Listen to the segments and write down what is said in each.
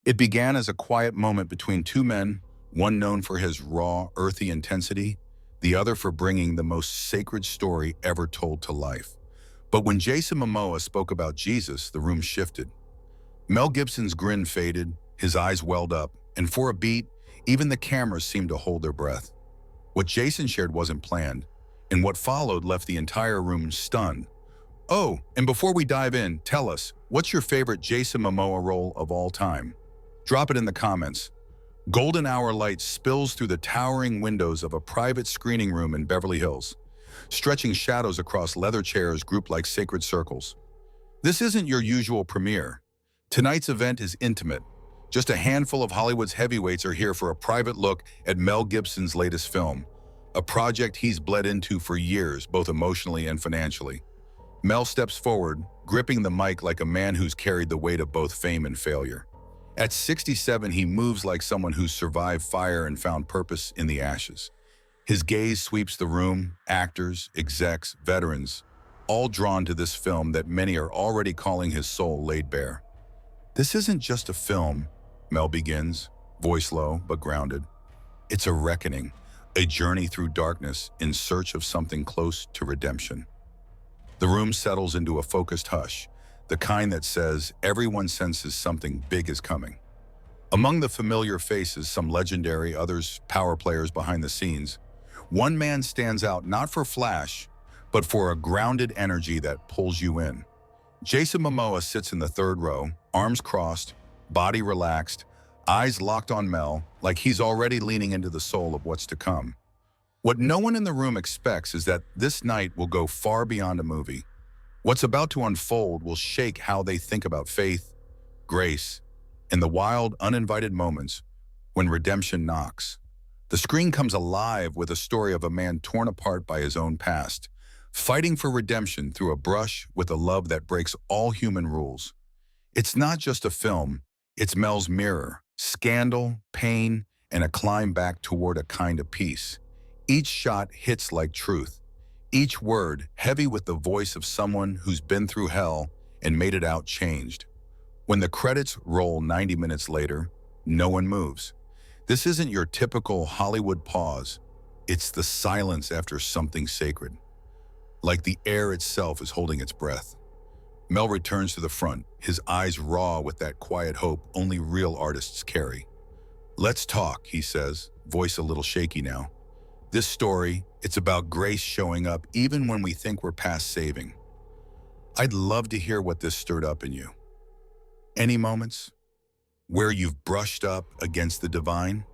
It began as a quiet moment between two men, one known for his raw, earthy intensity, the other for bringing the most sacred story ever told to life. But when Jason Momoa spoke about Jesus, the room shifted. Mel Gibson's grin faded, his eyes welled up, and for a beat, even the cameras seemed to hold their breath. What Jason shared wasn't planned, and what followed left the entire room stunned. Oh, and before we dive in, tell us, what's your favorite Jason Momoa role of all time? Drop it in the comments. Golden hour light spills through the towering windows of a private screening room in Beverly Hills, stretching shadows across leather chairs grouped like sacred circles. This isn't your usual premiere. Tonight's event is intimate. Just a handful of Hollywood's heavyweights are here for a private look at Mel Gibson's latest film, a project he's bled into for years, both emotionally and financially. Mel steps forward, gripping the mic like a man who's carried the weight of both fame and failure. At 67, he moves like someone who's survived fire and found purpose in the ashes. His gaze sweeps the room, actors, execs, veterans, all drawn to this film that many are already calling his soul laid bare. This isn't just a film, Mel begins, voice low but grounded. It's a reckoning, a journey through darkness in search of something close to redemption. The room settles into a focused hush, the kind that says everyone senses something big is coming. Among the familiar faces, some legendary, others power players behind the scenes, one man stands out not for flash, but for a grounded energy that pulls you in. Jason Momoa sits in the third row, arms crossed, body relaxed, eyes locked on Mel, like he's already leaning into the soul of what's to come. What no one in the room expects is that this night will go far beyond a movie. What's about to unfold will shake how they think about faith, grace, and the wild, uninvited moments when redemption knocks. The screen comes alive with a story of a man torn apart by his own past, fighting for redemption through a brush with a love that breaks all human rules. It's not just a film, it's Mel's mirror, scandal, pain, and a climb back toward a kind of peace. Each shot hits like truth, each word heavy with the voice of someone who's been through hell and made it out changed. When the credits roll 90 minutes later, no one moves. This isn't your typical Hollywood pause. It's the silence after something sacred. Like the air itself is holding its breath. Mel returns to the front, his eyes raw with that quiet hope only real artists carry. "Let's talk," he says, voice a little shaky now. "This story, it's about grace showing up even when we think we're past saving." I'd love to hear what this stirred up in you. Any moments where you've brushed up against the divine?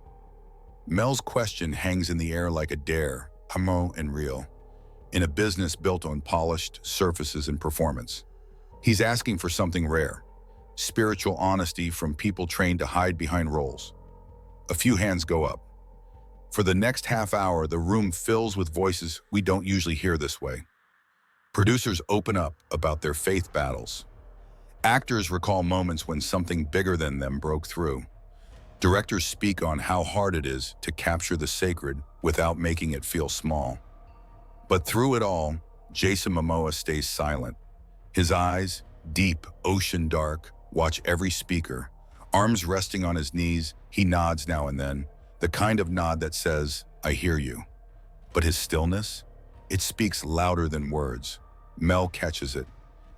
Mel's question hangs in the air like a dare, amo and real, in a business built on polished surfaces and performance. He's asking for something rare, spiritual honesty from people trained to hide behind roles. A few hands go up. For the next half hour, the room fills with voices we don't usually hear this way. Producers open up about their faith battles. Actors recall moments when something bigger than them broke through. Directors speak on how hard it is to capture the sacred without making it feel small. But through it all, Jason Momoa stays silent. His eyes, deep, ocean dark, watch every speaker. Arms resting on his knees, he nods now and then, the kind of nod that says, "I hear you." But his stillness? It speaks louder than words. Mel catches it.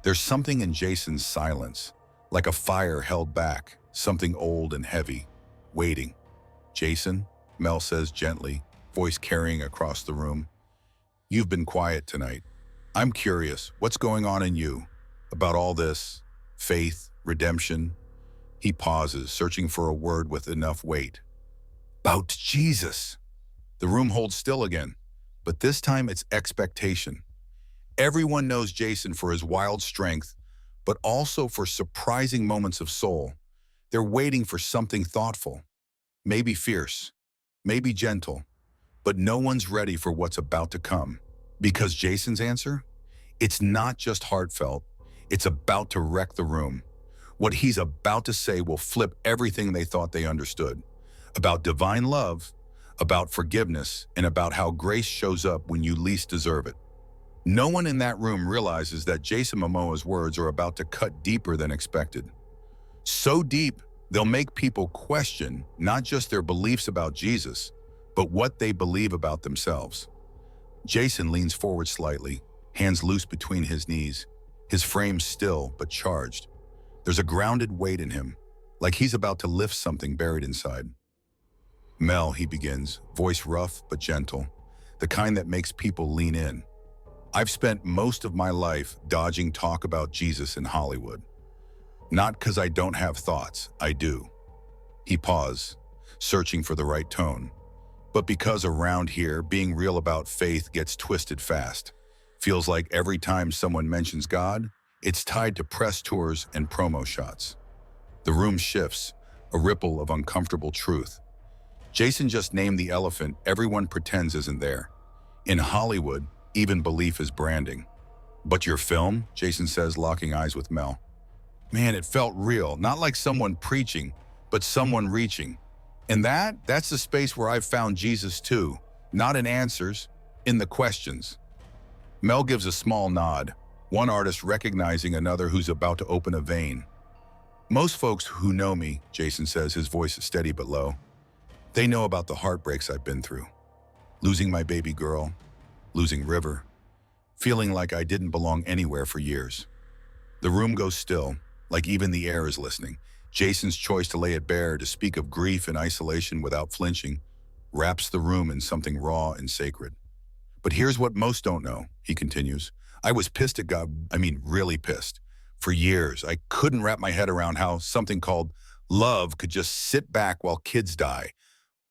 There's something in Jason's silence, like a fire held back, something old and heavy, waiting. "Jason," Mel says gently, voice carrying across the room, "you've been quiet tonight. I'm curious, what's going on in you? About all this, faith, redemption?" He pauses, searching for a word with enough weight. "About Jesus." The room holds still again, but this time it's expectation. Everyone knows Jason for his wild strength, but also for surprising moments of soul. They're waiting for something thoughtful, maybe fierce, maybe gentle, but no one's ready for what's about to come. Because Jason's answer? It's not just heartfelt, it's about to wreck the room. What he's about to say will flip everything they thought they understood. About divine love, about forgiveness, and about how grace shows up when you least deserve it. No one in that room realizes that Jason Momoa's words are about to cut deeper than expected. So deep They'll make people question not just their beliefs about Jesus, but what they believe about themselves. Jason leans forward slightly, hands loose between his knees, his frame still but charged. There's a grounded weight in him, like he's about to lift something buried inside. Mel, he begins, voice rough but gentle, the kind that makes people lean in. I've spent most of my life dodging talk about Jesus in Hollywood. Not because I don't have thoughts, I do. He paused, searching for the right tone. But because around here, being real about faith gets twisted fast. Feels like every time someone mentions God, it's tied to press tours and promo shots. The room shifts, a ripple of uncomfortable truth. Jason just named the elephant everyone pretends isn't there. In Hollywood, even belief is branding. But your film, Jason says, locking eyes with Mel. Man, it felt real, not like someone preaching, but someone reaching. And that's the space where I've found Jesus too, not in answers, in the questions. Mel gives a small nod, one artist recognizing another who's about to open a vein. Most folks who know me, Jason says, his voice is steady but low, they know about the heartbreaks I've been through. Losing my baby girl, losing River, feeling like I didn't belong anywhere for years. The room goes still, like even the air is listening. Jason's choice to lay it bare, to speak of grief and isolation without flinching, wraps the room in something raw and sacred. But here's what most don't know, he continues. I was pissed at God, really pissed. For years, I couldn't wrap my head around how something called love could just sit back while kids die,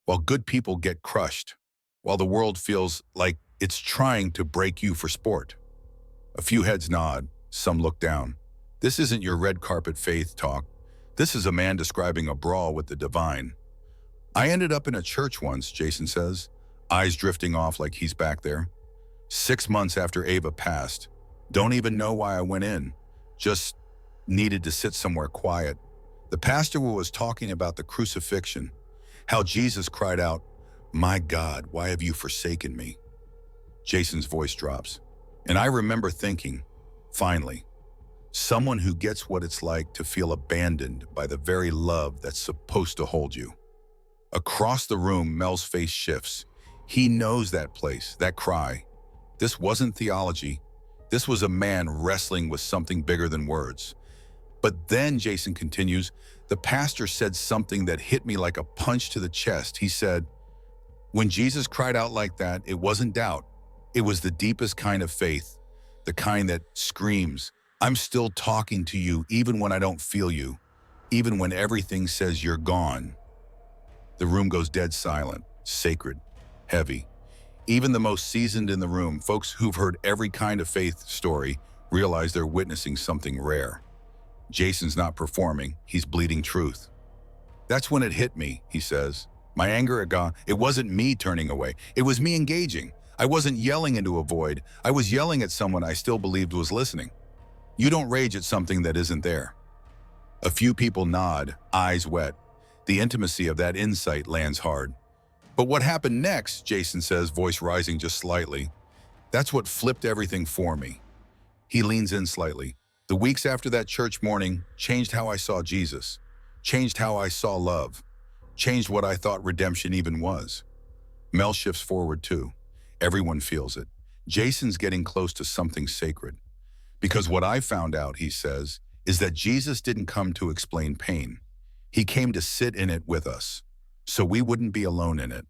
while good people get crushed, while the world feels like it's trying to break you for sport. A few heads nod, some look down. This isn't your red carpet faith talk. This is a man describing a brawl with the divine. I ended up in a church once, Jason says, eyes drifting off like he's back there. 6 months after Ava passed. Don't even know why I went in. Just needed to sit somewhere quiet. The pastor was talking about the crucifixion, how Jesus cried out, "My God, why have you forsaken me?" Jason's voice drops. And I remember thinking, finally, someone who gets what it's like to feel abandoned by the very love that's supposed to hold you. Across the room, Mel's face shifts. He knows that place, that cry. This wasn't theology. This was a man wrestling with something bigger than words. But then, Jason continues, the pastor said something that hit me like a punch to the chest. He said, when Jesus cried out like that, it wasn't doubt. It was the deepest kind of faith, the kind that screams, I'm still talking to you even when I don't feel you, even when everything says you're gone. The room goes dead silent, sacred, heavy. Even the most seasoned in the room, folks who've heard every kind of faith story, realize they're witnessing something rare. Jason's not performing, he's bleeding truth. That's when it hit me, he says. My anger at God, it wasn't me turning away, it was me engaging. I wasn't yelling into a void, I was yelling at someone I still believed was listening. You don't rage at something that isn't there. A few people nod, eyes wet. The intimacy of that insight lands hard. But what happened next, Jason says, voice rising just slightly, that's what flipped everything for me. He leans in slightly. The weeks after that church morning changed how I saw Jesus, changed how I saw love, changed what I thought redemption even was. Mel shifts forward too. Everyone feels it. Jason's getting close to something sacred. Because what I found out, he says, is that Jesus didn't come to explain pain. He came to sit in it with us, so we wouldn't be alone in it.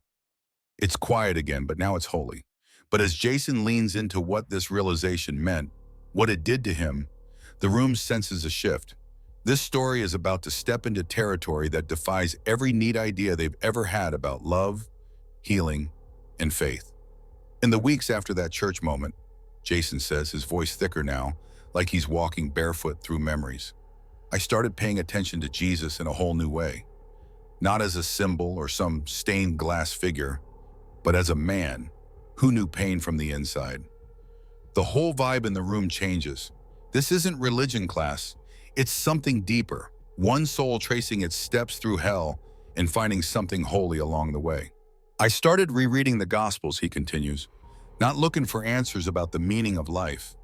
It's quiet again, but now it's holy. But as Jason leans into what this realization meant, what it did to him, the room senses a shift. This story is about to step into territory that defies every neat idea they've ever had about love, healing, and faith. In the weeks after that church moment, Jason says, his voice thicker now, like he's walking barefoot through memories, I started paying attention to Jesus in a whole new way. Not as a symbol or some stained glass figure, but as a man who knew pain from the inside. The whole vibe in the room changes. This isn't religion class, it's something deeper, one soul tracing its steps through hell and finding something holy along the way. I started rereading the Gospels, he continues, not looking for answers about the meaning of life,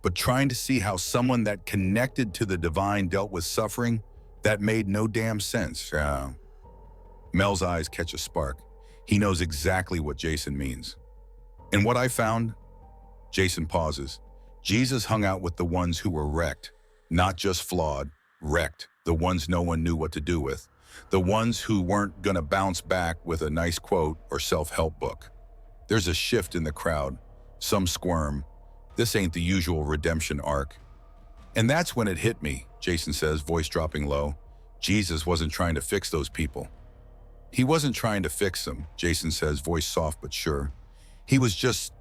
but trying to see how someone that connected to the divine dealt with suffering, That made no damn sense. Mel's eyes catch a spark. He knows exactly what Jason means. And what I found? Jason pauses. Jesus hung out with the ones who were wrecked, not just flawed, wrecked, the ones no one knew what to do with, the ones who weren't gonna bounce back with a nice quote or self-help book. There's a shift in the crowd. Some squirm. This ain't the usual redemption arc. And that's when it hit me, Jason says, voice dropping low. Jesus wasn't trying to fix those people. He wasn't trying to fix them, Jason says, voice soft but sure. He was just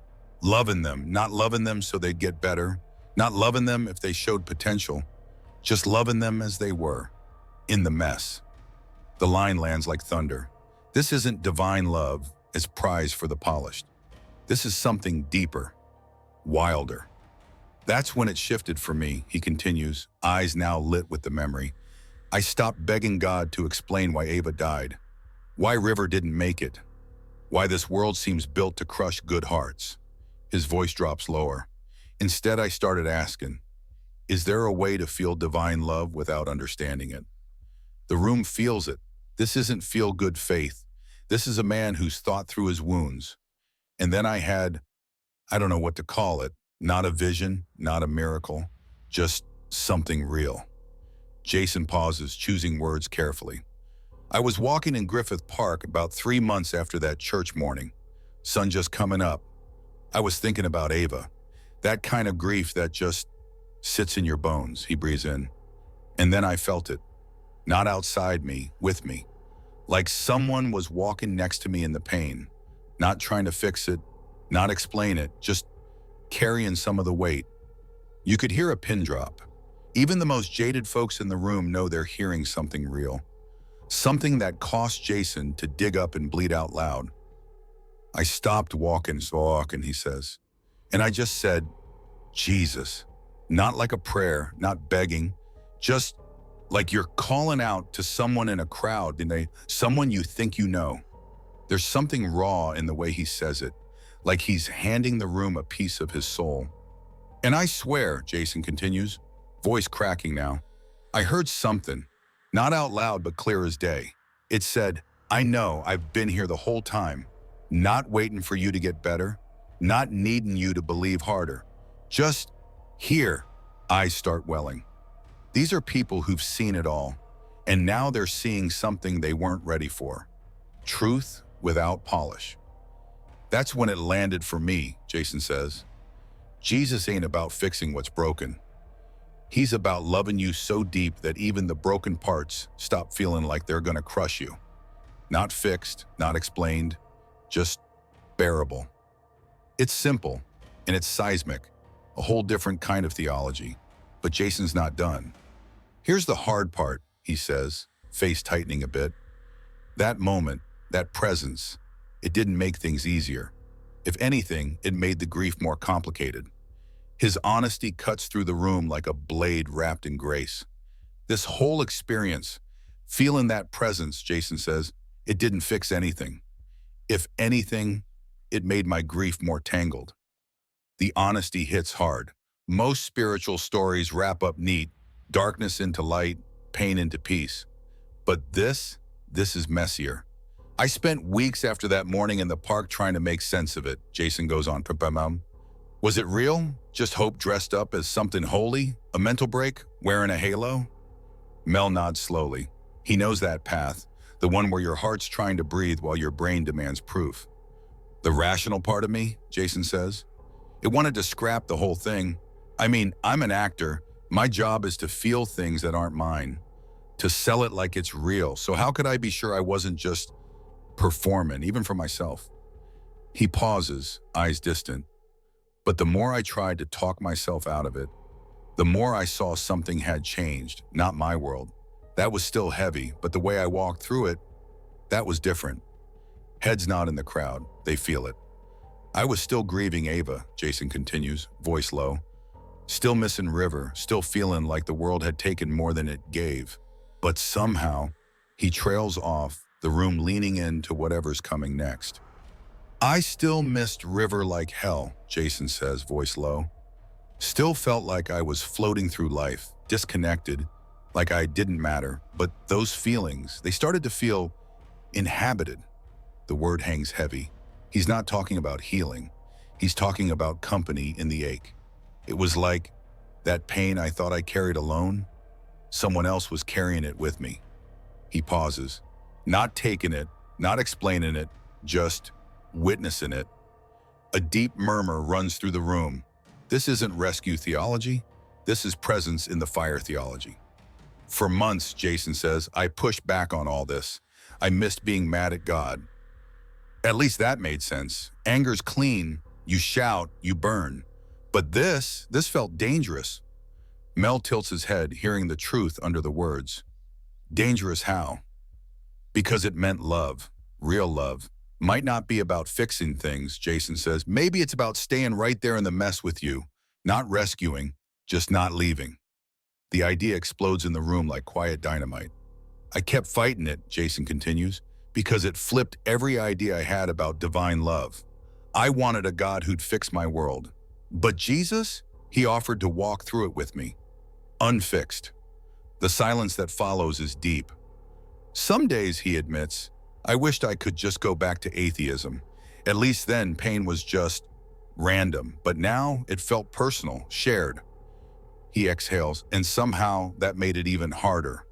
loving them, not loving them so they'd get better, not loving them if they showed potential, just loving them as they were, in the mess. The line lands like thunder. This isn't divine love as prize for the polished. This is something deeper, wilder. That's when it shifted for me, he continues, eyes now lit with the memory. I stopped begging God to explain why Ava died, why River didn't make it, why this world seems built to crush good hearts. His voice drops lower. Instead, I started asking, is there a way to feel divine love without understanding it? The room feels it. This isn't feel-good faith. This is a man who's thought through his wounds. And then I had, I don't know what to call it, not a vision, not a miracle, just something real. Jason pauses, choosing words carefully. I was walking in Griffith Park about 3 months after that church morning. Sun just coming up. I was thinking about Ava. That kind of grief that just sits in your bones, he breathes in. And then I felt it. Not outside me, with me. Like someone was walking next to me in the pain. Not trying to fix it, not explain it, just carrying some of the weight. You could hear a pin drop. Even the most jaded folks in the room know they're hearing something real. Something that cost Jason to dig up and bleed out loud. I stopped walking, he says. And I just said, Jesus. Not like a prayer, not begging, just like you're calling out to someone in a crowd, someone you think you know. There's something raw in the way he says it, like he's handing the room a piece of his soul. And I swear, Jason continues, voice cracking now, I heard something, not out loud but clear as day. It said, I know I've been here the whole time, not waiting for you to get better, not needing you to believe harder. Just here, eyes start welling. These are people who've seen it all, and now they're seeing something they weren't ready for. Truth without polish. That's when it landed for me, Jason says. Jesus ain't about fixing what's broken. He's about loving you so deep that even the broken parts stop feeling like they're gonna crush you. Not fixed, not explained, just bearable. It's simple, and it's seismic, a whole different kind of theology. But Jason's not done. Here's the hard part, he says, face tightening a bit. That moment, that presence, it didn't make things easier. If anything, it made the grief more complicated. His honesty cuts through the room like a blade wrapped in grace. This whole experience, feeling that presence, Jason says, it didn't fix anything. If anything, it made my grief more tangled. The honesty hits hard. Most spiritual stories wrap up neat, darkness into light, pain into peace. But this is messier. I spent weeks after that morning in the park trying to make sense of it, Jason goes on. Was it real? Just hope dressed up as something holy? A mental break? Wearing a halo? Mel nods slowly. He knows that path, the one where your heart's trying to breathe while your brain demands proof. The rational part of me, Jason says, it wanted to scrap the whole thing. I mean, I'm an actor. My job is to feel things that aren't mine, to sell it like it's real. So how could I be sure I wasn't just performing, even for myself? He pauses, eyes distant. But the more I tried to talk myself out of it, the more I saw something had changed, not my world. That was still heavy, but the way I walked through it, that was different. Heads nod in the crowd, they feel it. I was still grieving Ava, Jason continues, voice low. Still missing River, still feeling like the world had taken more than it gave. But somehow, he trails off, the room leaning into whatever's coming next. I still missed River like hell, Jason says, voice low. Still felt like I was floating through life, disconnected, like I didn't matter. But those feelings, they started to feel inhabited. The word hangs heavy. He's not talking about healing. He's talking about company in the ache. It was like that pain I thought I carried alone. Someone else was carrying it with me. He pauses, not taking it, not explaining it, just witnessing it. A deep murmur runs through the room. This isn't rescue theology. This is presence in the fire theology. For months, Jason says, I pushed back on all this. I missed being mad at God. At least that made sense. Anger's clean. You shout, you burn. But this felt dangerous. Mel tilts his head, hearing the truth under the words. Dangerous how? Because it meant love, real love. Might not be about fixing things, Jason says. Maybe it's about staying right there in the mess with you, not rescuing, just not leaving. The idea explodes in the room like quiet dynamite. I kept fighting it, Jason continues, because it flipped every idea I had about divine love. I wanted a God who'd fix my world. But Jesus, he offered to walk through it with me, unfixed. The silence that follows is deep. Some days, he admits, I wished I could just go back to atheism. At least then, pain was just random, but now it felt personal, shared. He exhales, and somehow that made it even harder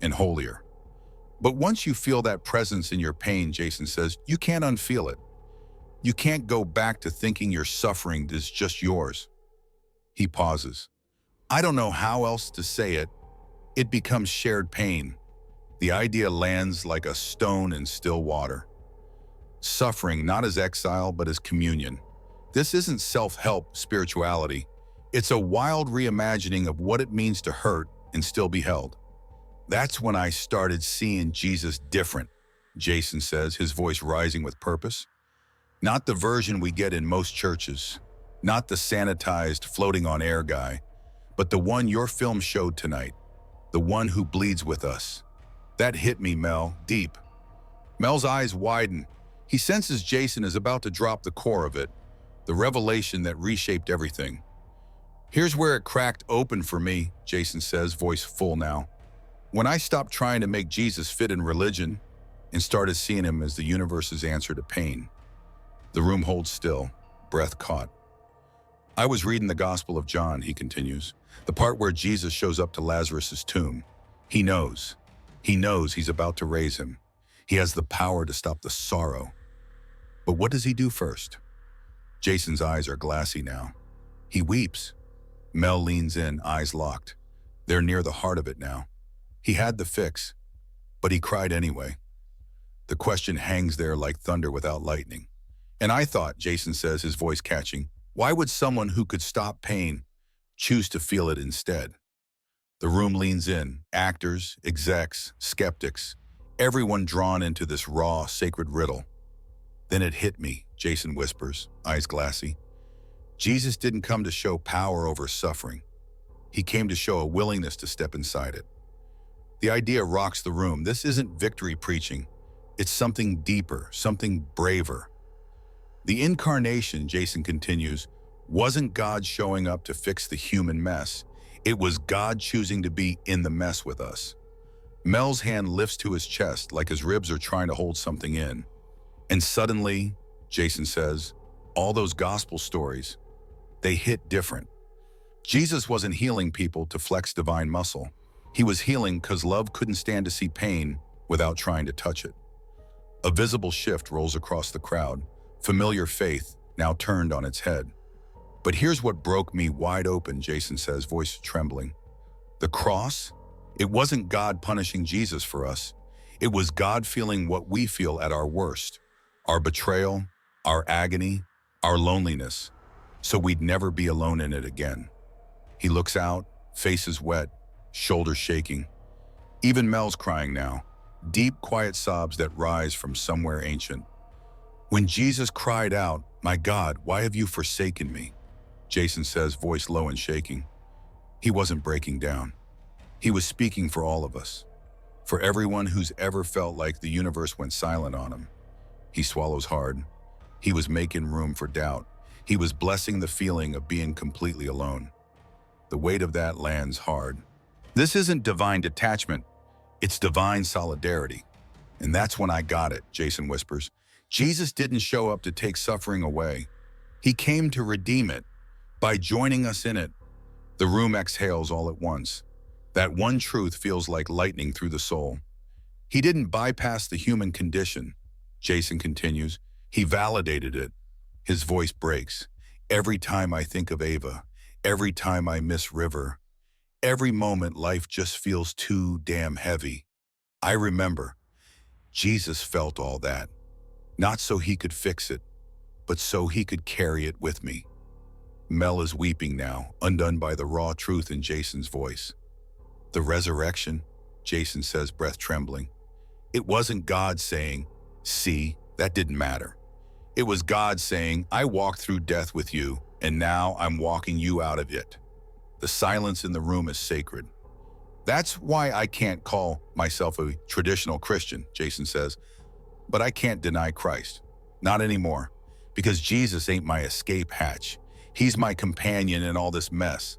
and holier. But once you feel that presence in your pain, Jason says, you can't unfeel it. You can't go back to thinking your suffering is just yours. He pauses. I don't know how else to say it. It becomes shared pain. The idea lands like a stone in still water. Suffering not as exile, but as communion. This isn't self-help spirituality. It's a wild reimagining of what it means to hurt and still be held. That's when I started seeing Jesus different, Jason says, his voice rising with purpose. Not the version we get in most churches, not the sanitized, floating on air guy, but the one your film showed tonight, the one who bleeds with us. That hit me, Mel, deep. Mel's eyes widen. He senses Jason is about to drop the core of it, the revelation that reshaped everything. Here's where it cracked open for me, Jason says, voice full now. When I stopped trying to make Jesus fit in religion and started seeing him as the universe's answer to pain. The room holds still, breath caught. I was reading the Gospel of John, he continues, the part where Jesus shows up to Lazarus' tomb. He knows he's about to raise him. He has the power to stop the sorrow. But what does he do first? Jason's eyes are glassy now. He weeps. Mel leans in, eyes locked. They're near the heart of it now. He had the fix, but he cried anyway. The question hangs there like thunder without lightning. And I thought, Jason says, his voice catching, why would someone who could stop pain choose to feel it instead? The room leans in, actors, execs, skeptics, everyone drawn into this raw, sacred riddle. Then it hit me, Jason whispers, eyes glassy. Jesus didn't come to show power over suffering. He came to show a willingness to step inside it. The idea rocks the room. This isn't victory preaching. It's something deeper, something braver. The incarnation, Jason continues, wasn't God showing up to fix the human mess. It was God choosing to be in the mess with us. Mel's hand lifts to his chest like his ribs are trying to hold something in. And suddenly, Jason says, all those gospel stories, they hit different. Jesus wasn't healing people to flex divine muscle. He was healing because love couldn't stand to see pain without trying to touch it. A visible shift rolls across the crowd, familiar faith now turned on its head. But here's what broke me wide open, Jason says, voice trembling. The cross? It wasn't God punishing Jesus for us. It was God feeling what we feel at our worst. Our betrayal, our agony, our loneliness, so we'd never be alone in it again. He looks out, face is wet, shoulders shaking. Even Mel's crying now, deep, quiet sobs that rise from somewhere ancient. When Jesus cried out, "My God, why have you forsaken me?" Jason says, voice low and shaking. He wasn't breaking down. He was speaking for all of us, for everyone who's ever felt like the universe went silent on him. He swallows hard. He was making room for doubt. He was blessing the feeling of being completely alone. The weight of that lands hard. This isn't divine detachment, it's divine solidarity. And that's when I got it, Jason whispers. Jesus didn't show up to take suffering away. He came to redeem it. By joining us in it, the room exhales all at once. That one truth feels like lightning through the soul. He didn't bypass the human condition, Jason continues. He validated it. His voice breaks. Every time I think of Ava, every time I miss River, every moment life just feels too damn heavy. I remember Jesus felt all that, not so he could fix it, but so he could carry it with me. Mel is weeping now, undone by the raw truth in Jason's voice. The resurrection, Jason says, breath trembling. It wasn't God saying, see, that didn't matter. It was God saying, I walked through death with you, and now I'm walking you out of it. The silence in the room is sacred. That's why I can't call myself a traditional Christian, Jason says, but I can't deny Christ. Not anymore, because Jesus ain't my escape hatch. He's my companion in all this mess.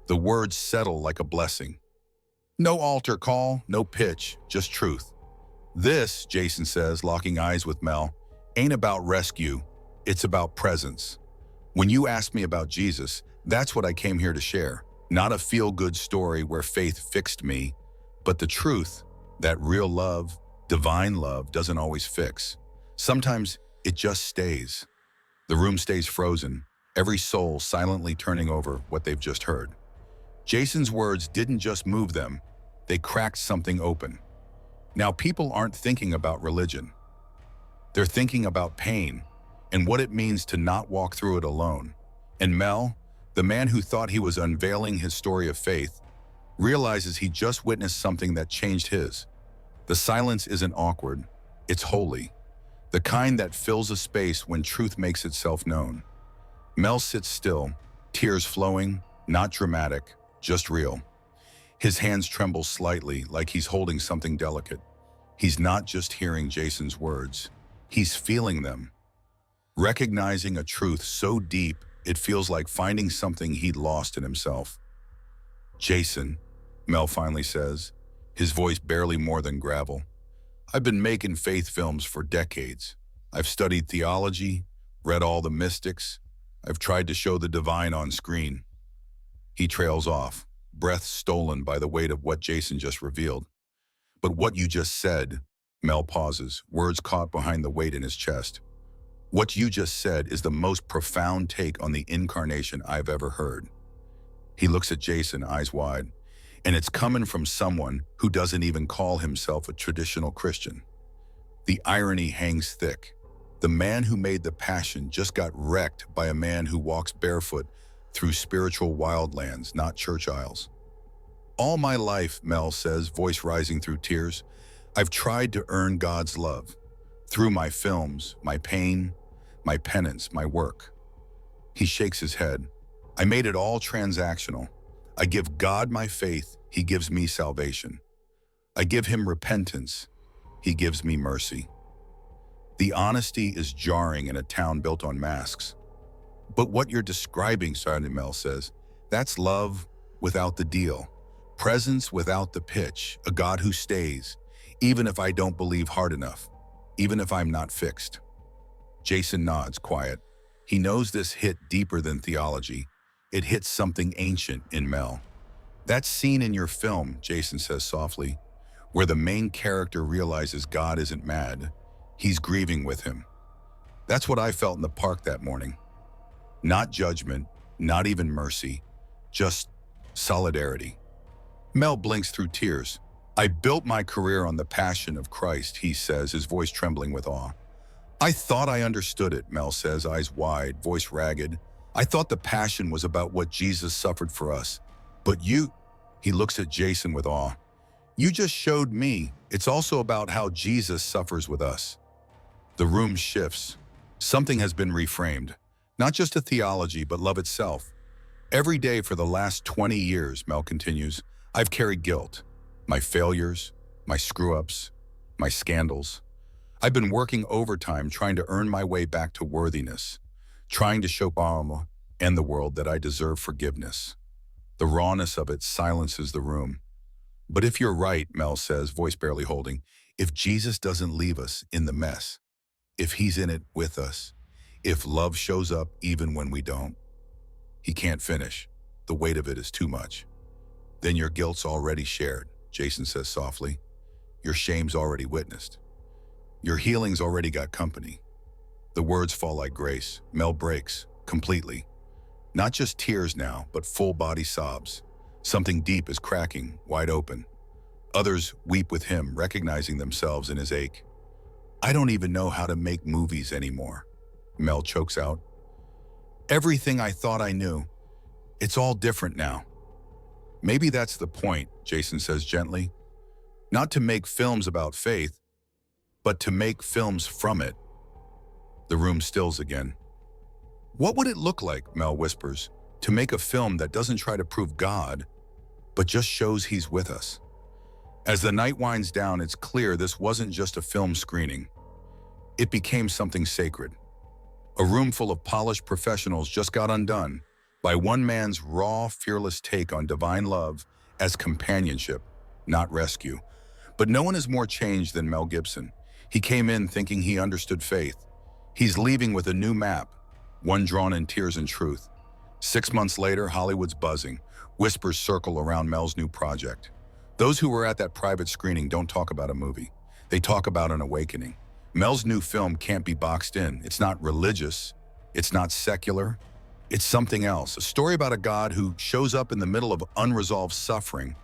The words settle like a blessing. No altar call, no pitch, just truth. This, Jason says, locking eyes with Mel, ain't about rescue, it's about presence. When you asked me about Jesus, that's what I came here to share. Not a feel-good story where faith fixed me, but the truth that real love, divine love, doesn't always fix. Sometimes it just stays. The room stays frozen, every soul silently turning over what they've just heard. Jason's words didn't just move them, they cracked something open. Now people aren't thinking about religion. They're thinking about pain and what it means to not walk through it alone. And Mel, the man who thought he was unveiling his story of faith, realizes he just witnessed something that changed his. The silence isn't awkward, it's holy. The kind that fills a space when truth makes itself known. Mel sits still, tears flowing, not dramatic, just real. His hands tremble slightly, like he's holding something delicate. He's not just hearing Jason's words, he's feeling them. Recognizing a truth so deep, it feels like finding something he'd lost in himself. Jason, Mel finally says, his voice barely more than gravel. I've been making faith films for decades. I've studied theology, read all the mystics. I've tried to show the divine on screen. He trails off, breath stolen by the weight of what Jason just revealed. But what you just said, Mel pauses, words caught behind the weight in his chest. What you just said is the most profound take on the incarnation I've ever heard. He looks at Jason, eyes wide, and it's coming from someone who doesn't even call himself a traditional Christian. The irony hangs thick. The man who made the passion just got wrecked by a man who walks barefoot through spiritual wildlands, not church aisles. All my life, Mel says, voice rising through tears, I've tried to earn God's love. Through my films, my pain, my penance, my work. He shakes his head. I made it all transactional. I give God my faith, he gives me salvation. I give him repentance, he gives me mercy. The honesty is jarring in a town built on masks. But what you're describing, Sergeant Mel says, that's love without the deal. Presence without the pitch, a God who stays, even if I don't believe hard enough, even if I'm not fixed. Jason nods, quiet. He knows this hit deeper than theology. It hits something ancient in Mel. That scene in your film, Jason says softly, where the main character realizes God isn't mad, he's grieving with him. That's what I felt in the park that morning. Not judgment, not even mercy, just solidarity. Mel blinks through tears. I built my career on the passion of Christ, he says, his voice trembling with awe. I thought I understood it, Mel says, eyes wide, voice ragged. I thought the passion was about what Jesus suffered for us. But you, he looks at Jason with awe. You just showed me it's also about how Jesus suffers with us. The room shifts. Something has been reframed. Not just a theology, but love itself. Every day for the last 20 years, Mel continues, I've carried guilt. My failures, my screw-ups, my scandals. I've been working overtime trying to earn my way back to worthiness, trying to show Baum and the world that I deserve forgiveness. The rawness of it silences the room. But if you're right, Mel says, voice barely holding, if Jesus doesn't leave us in the mess, if he's in it with us, if love shows up even when we don't, he can't finish. The weight of it is too much. Then your guilt's already shared, Jason says softly. Your shame's already witnessed. Your healing's already got company. The words fall like grace. Mel breaks, completely. Not just tears now, but full-body sobs. Something deep is cracking, wide open. Others weep with him, recognizing themselves in his ache. I don't even know how to make movies anymore, Mel chokes out. Everything I thought I knew, it's all different now. Maybe that's the point, Jason says gently. Not to make films about faith, but to make films from it. The room stills again. What would it look like, Mel whispers, to make a film that doesn't try to prove God, but just shows he's with us? As the night winds down, it's clear this wasn't just a film screening. It became something sacred. A room full of polished professionals just got undone by one man's raw, fearless take on divine love as companionship, not rescue. But no one is more changed than Mel Gibson. He came in thinking he understood faith. He's leaving with a new map, one drawn in tears and truth. 6 months later, Hollywood's buzzing. Whispers circle around Mel's new project. Those who were at that private screening don't talk about a movie. They talk about an awakening. Mel's new film can't be boxed in. It's not religious. It's not secular. It's something else. A story about a God who shows up in the middle of unresolved suffering.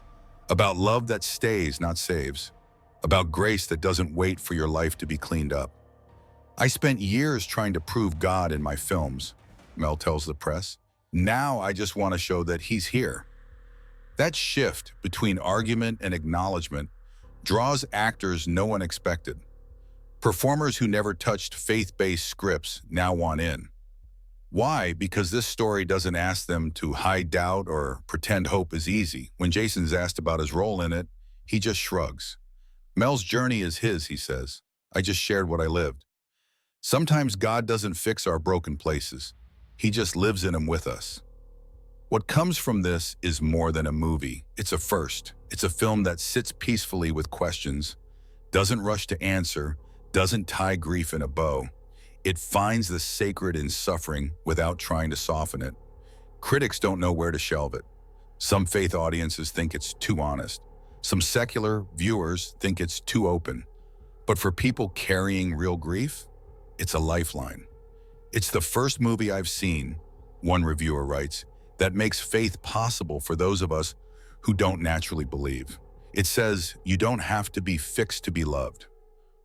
About love that stays, not saves. About grace that doesn't wait for your life to be cleaned up. I spent years trying to prove God in my films, Mel tells the press. Now I just want to show that he's here. That shift between argument and acknowledgement draws actors no one expected. Performers who never touched faith-based scripts now want in. Why? Because this story doesn't ask them to hide doubt or pretend hope is easy. When Jason's asked about his role in it, he just shrugs. Mel's journey is his, he says. I just shared what I lived. Sometimes God doesn't fix our broken places. He just lives in them with us. What comes from this is more than a movie. It's a first. It's a film that sits peacefully with questions, doesn't rush to answer, doesn't tie grief in a bow. It finds the sacred in suffering without trying to soften it. Critics don't know where to shelve it. Some faith audiences think it's too honest. Some secular viewers think it's too open. But for people carrying real grief, it's a lifeline. It's the first movie I've seen, one reviewer writes, that makes faith possible for those of us who don't naturally believe. It says you don't have to be fixed to be loved.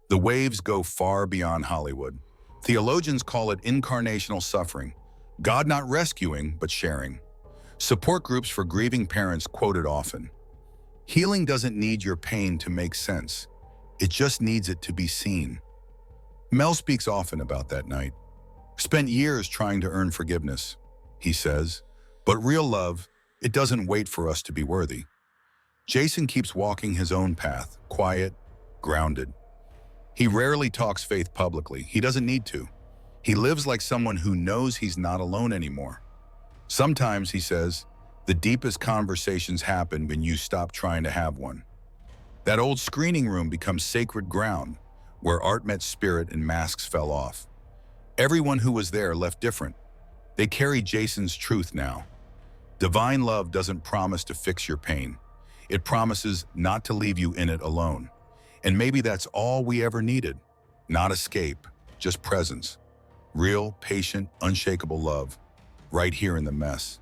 The waves go far beyond Hollywood. Theologians call it incarnational suffering, God not rescuing, but sharing. Support groups for grieving parents quote it often. Healing doesn't need your pain to make sense. It just needs it to be seen. Mel speaks often about that night. Spent years trying to earn forgiveness, he says. But real love, it doesn't wait for us to be worthy. Jason keeps walking his own path, quiet, grounded. He rarely talks faith publicly. He doesn't need to. He lives like someone who knows he's not alone anymore. Sometimes, he says, the deepest conversations happen when you stop trying to have one. That old screening room becomes sacred ground, where art met spirit and masks fell off. Everyone who was there left different. They carry Jason's truth now. Divine love doesn't promise to fix your pain. It promises not to leave you in it alone. And maybe that's all we ever needed. Not escape, just presence. Real, patient, unshakable love, right here in the mess.